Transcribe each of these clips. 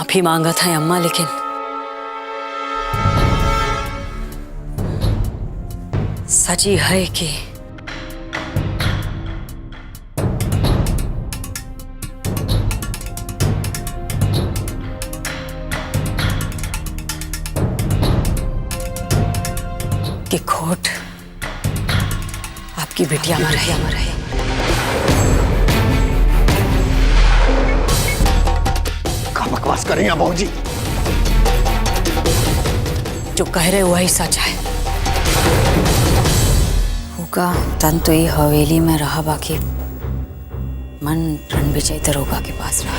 माफी मांगा था अम्मा, लेकिन सच ही है कि खोट आपकी बिटिया मर रहे। क्या बकवास कर रही हैं बहू जी? जो कह रहे वही सच है। होगा तन तो ये हवेली में रहा, बाकी मन रणविजय दरोगा के पास रहा।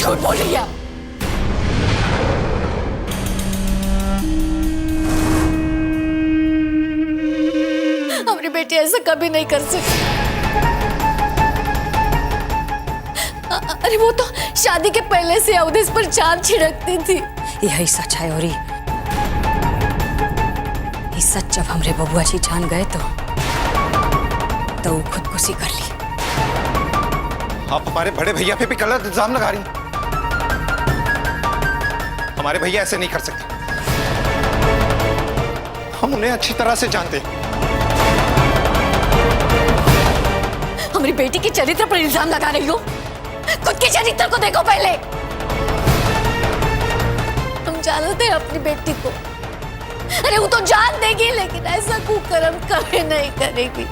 झूठ बोल रही है। हमारी बेटी ऐसा कभी नहीं कर सकती। अरे वो तो शादी के पहले से अवधेश पर चांद छिड़कती थी। यही सच है। और ये सच जब हमरे बबुआ जी जान गए तो वो खुदकुशी कर ली। आप हमारे बड़े भैया पे भी गलत इल्जाम लगा रही हैं। हमारे भैया ऐसे नहीं कर सकते। हम उन्हें अच्छी तरह से जानते हैं। हमारी बेटी के चरित्र पर इल्जाम लगा रही हो? खुद के चरित्र को देखो पहले। हम जानते हैं अपनी बेटी को। अरे वो तो जान देगी, लेकिन ऐसा कुकर्म कभी नहीं करेगी।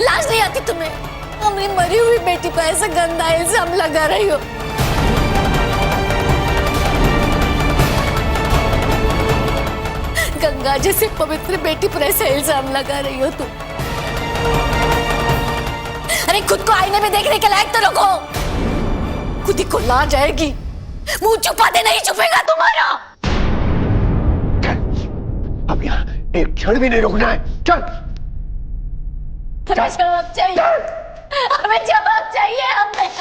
लाज नहीं आती तुम्हें? हमारी मरी हुई बेटी पर ऐसा गंदा इल्जाम लगा रही हो। गंगा जैसे पवित्र बेटी पर ऐसा इल्जाम लगा रही हो तुम। अरे खुद को आईने में देखने के लायक तो रखो। खुद ही को लाज आएगी। मुंह छुपा दे, नहीं छुपेगा तुम्हारा। अब यहाँ एक क्षण भी नहीं रुकना है। चल। हमें जवाब चाहिए। हमें जवाब चाहिए। हमें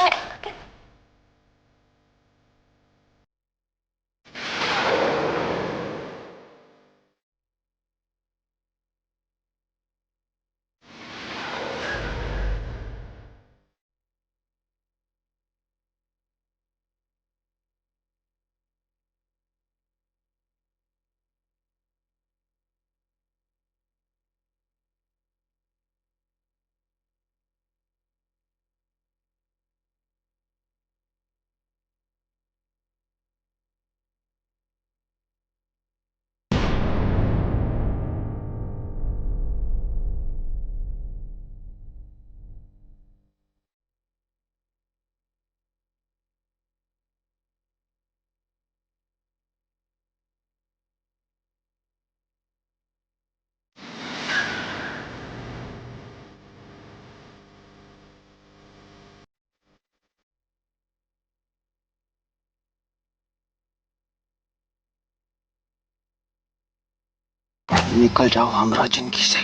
निकल जाओ हमरा जिंदगी से,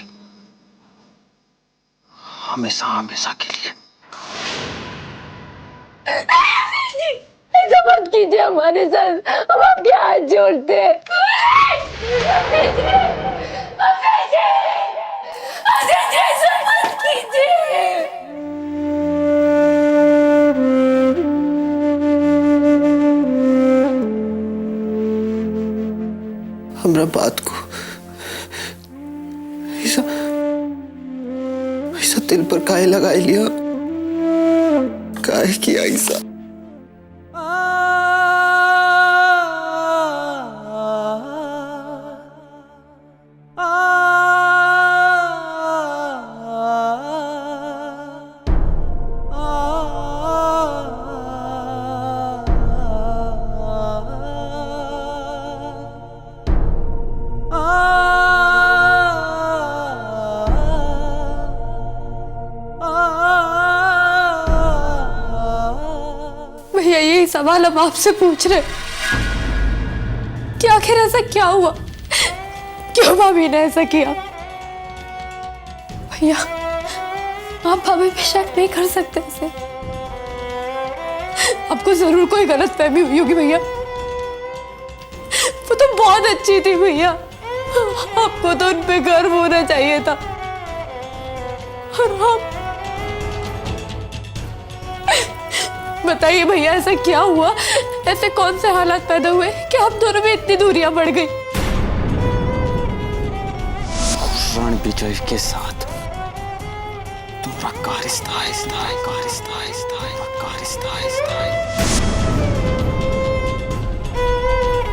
हमेशा हमेशा के लिए। ऐसा मत कीजिए हमारे साथ। हम आपके हाथ जोड़ते हैं। ऐसा मत कीजिए। हमरा बात को ऐसा दिल पर काहे लगाए लिया? काहे किया ऐसा? सवाल हम आपसे पूछ रहे कि आखिर ऐसा क्या हुआ, क्यों भाभी ने ऐसा किया। भैया आप भाभी पे शक नहीं कर सकते ऐसे। आपको जरूर कोई गलतफहमी हुई होगी भैया। वो तो बहुत अच्छी थी भैया, आपको तो उन पे गर्व होना चाहिए था। और आप बताइए भैया ऐसा क्या हुआ, ऐसे कौन से हालात पैदा हुए कि आप दोनों में इतनी दूरियां बढ़ गई। रणविजय के साथ तुम्हारा का रिश्ता है,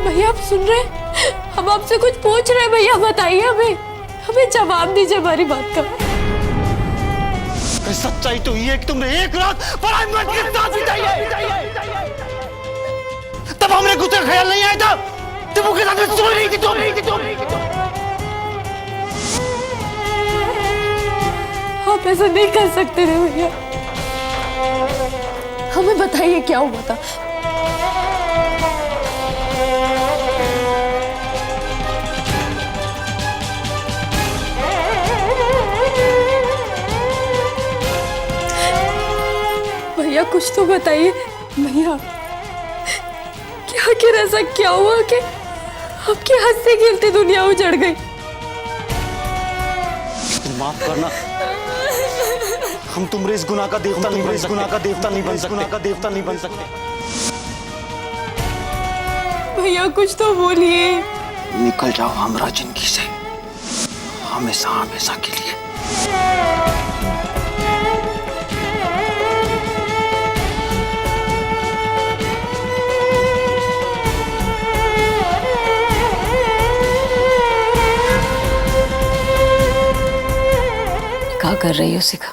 भैया आप सुन रहे हैं? हम आपसे कुछ पूछ रहे हैं भैया, बताइए हमें जवाब दीजिए हमारी बात का। सच्चाई तो ये है कि तुमने एक रात पराई मर्द के साथ बिताई है। तब हमने कुछ ख्याल नहीं आया था, तुम उसके साथ में सो रही थी तुम। आप ऐसा नहीं कर सकते थे भैया, हमें बताइए क्या हुआ था। भैया कुछ तो बताइए भैया, क्या आखिर ऐसा क्या हुआ कि आपकी हंसते खेलते दुनिया उजड़ गई। माफ करना, हम तुम्हारे इस गुनाह का देवता नहीं बन सकते। भैया कुछ तो बोलिए। निकल जाओ हमारा जिंदगी से हमेशा के लिए। क्या कर रही हो शिखा?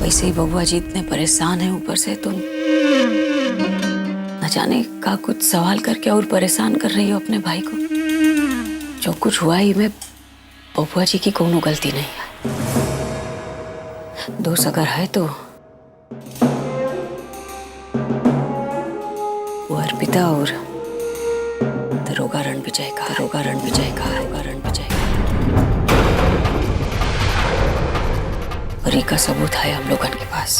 वैसे ही बबुआ जी इतने परेशान है, ऊपर से तुम न जाने का कुछ सवाल करके और परेशान कर रही हो अपने भाई को। जो कुछ हुआ ही में बबुआ जी की कोनो गलती नहीं है। दोष अगर है तो वो अर्पिता और दरोगा रणविजय का। और एक का सबूत है हम लोगों के पास।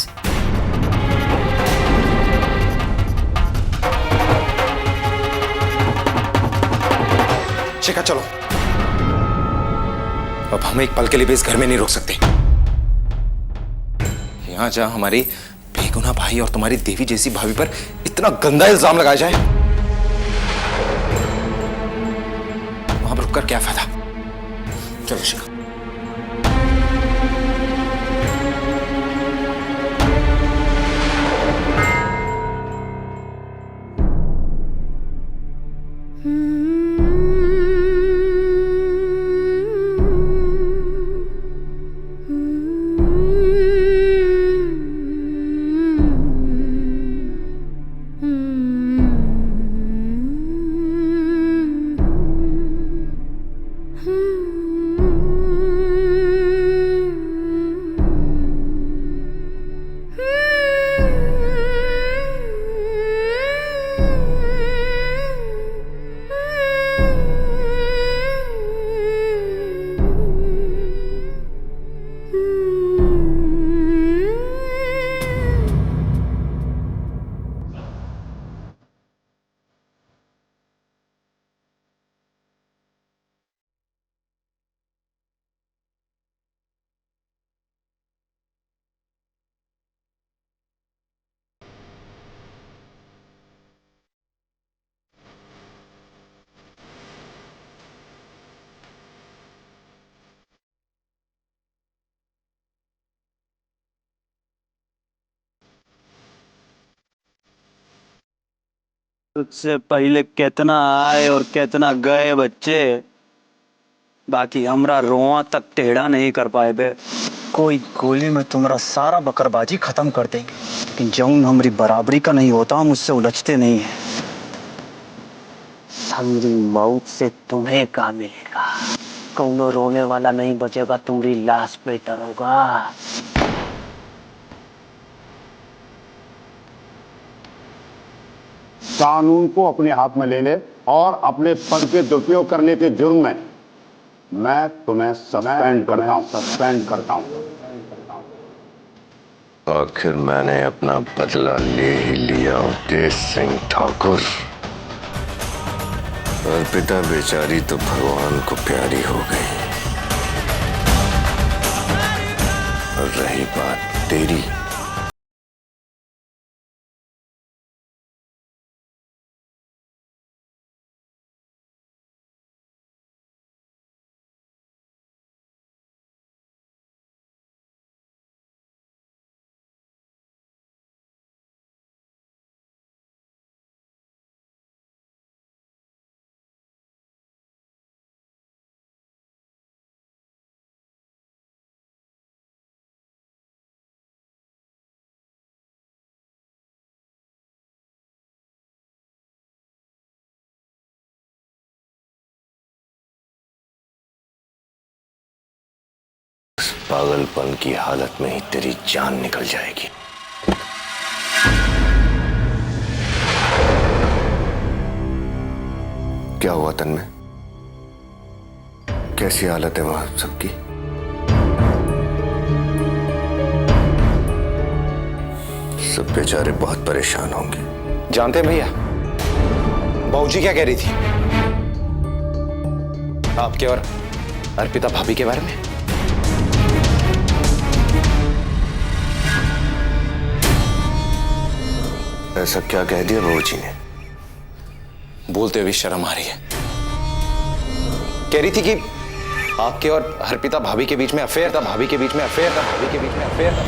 शिखा चलो, अब हम एक पल के लिए भी इस घर में नहीं रुक सकते। यहाँ जहाँ हमारी बेगुनाह भाई और तुम्हारी देवी जैसी भाभी पर इतना गंदा इल्जाम लगाया जाए, वहां पर रुककर क्या फायदा। चलो शिखा। तुझसे पहले कितना आए और कितना गए बच्चे, बाकी हमरा रोआ तक टेढ़ा नहीं कर पाए बे। कोई गोली में तुम्हारा सारा बकरबाजी खत्म कर देंगे, लेकिन जौन हमारी बराबरी का नहीं होता हम उससे उलझते नहीं है। हमारी मौत से तुम्हें क्या मिलेगा? कौनो रोने वाला नहीं बचेगा तुम्हारी लाश पे दरोगा। कानून को अपने हाथ में लेने और अपने पद के दुरुपयोग करने के जुर्म में मैं तुम्हें सस्पेंड करता हूं। आखिर मैंने अपना बदला ले ही लिया उदेश सिंह ठाकुर। अर्पिता बेचारी तो भगवान को प्यारी हो गई, और रही बात तेरी, पागलपन की हालत में ही तेरी जान निकल जाएगी। क्या हुआ तन्मय? कैसी हालत है वहां सबकी? सब बेचारे बहुत परेशान होंगे। जानते हैं भैया, बाबूजी क्या कह रही थी आपके और अर्पिता भाभी के बारे में? ऐसा क्या कह दिया बाबूजी ने? बोलते हुए शर्म आ रही है। कह रही थी कि आपके और अर्पिता भाभी के बीच में अफेयर था, भाभी के बीच में अफेयर था, भाभी के बीच में अफेयर था।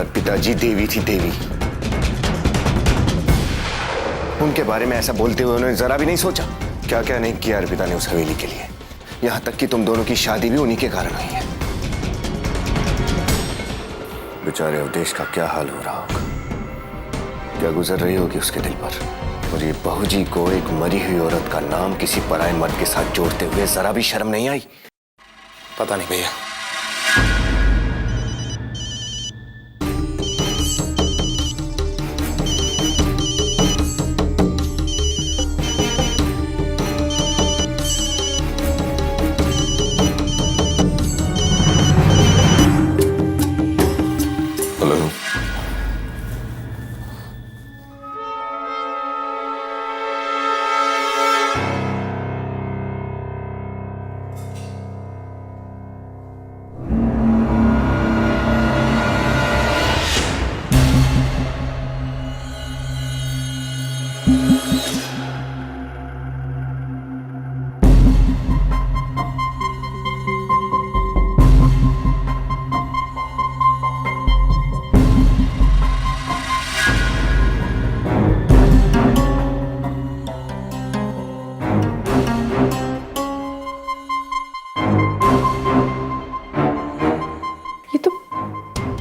अर्पिता जी देवी थी, देवी। उनके बारे में ऐसा बोलते हुए उन्होंने जरा भी नहीं सोचा क्या क्या नहीं किया अर्पिता ने उस हवेली के लिए। यहां तक कि तुम दोनों की शादी भी उन्हीं के कारण हुई है। बेचारे अवधेश का क्या हाल हो रहा होगा, क्या गुजर रही होगी उसके दिल पर। और ये बहू जी को एक मरी हुई औरत का नाम किसी पराये मर्द के साथ जोड़ते हुए जरा भी शर्म नहीं आई? पता नहीं भैया।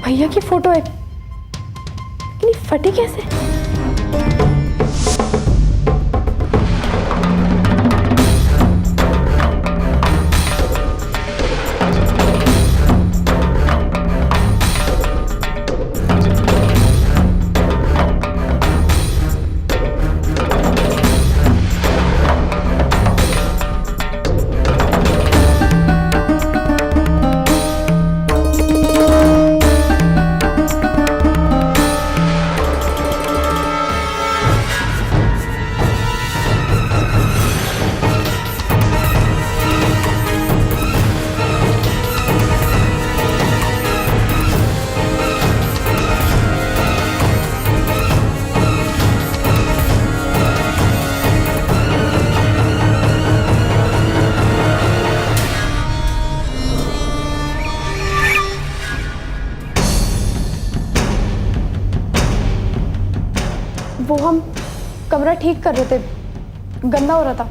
भैया की फोटो है, लेकिन ये फटी कैसे? वो हम कमरा ठीक कर रहे थे, गंदा हो रहा था।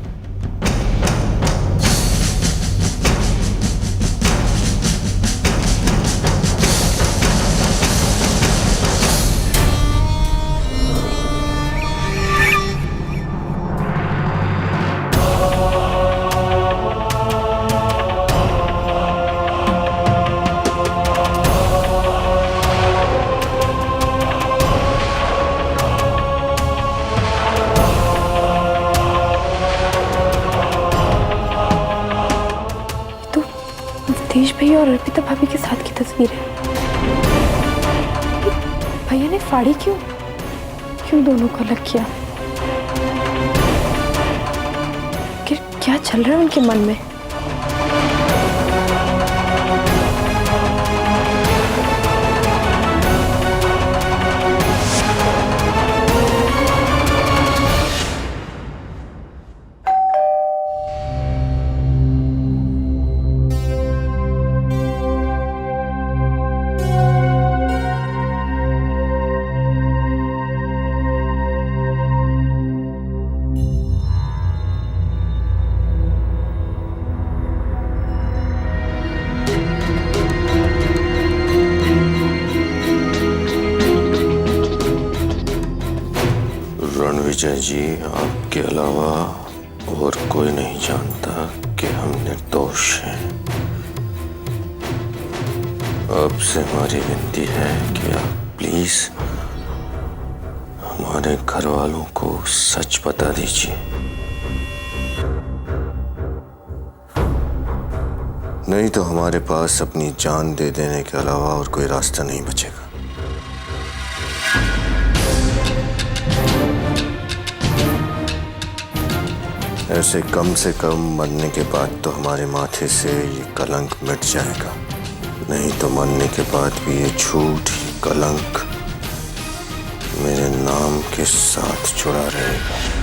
फाड़ी और अर्पिता भाभी के साथ की तस्वीर है। भैया ने फाड़ी क्यों क्यों दोनों को अलग किया? क्या चल रहा है उनके मन में? रणविजय जी, आपके अलावा और कोई नहीं जानता कि हम निर्दोष हैं। आपसे हमारी विनती है कि आप प्लीज हमारे घर वालों को सच बता दीजिए, नहीं तो हमारे पास अपनी जान दे देने के अलावा और कोई रास्ता नहीं बचेगा। ऐसे कम से कम मरने के बाद तो हमारे माथे से ये कलंक मिट जाएगा, नहीं तो मरने के बाद भी ये झूठी कलंक मेरे नाम के साथ जुड़ा रहेगा।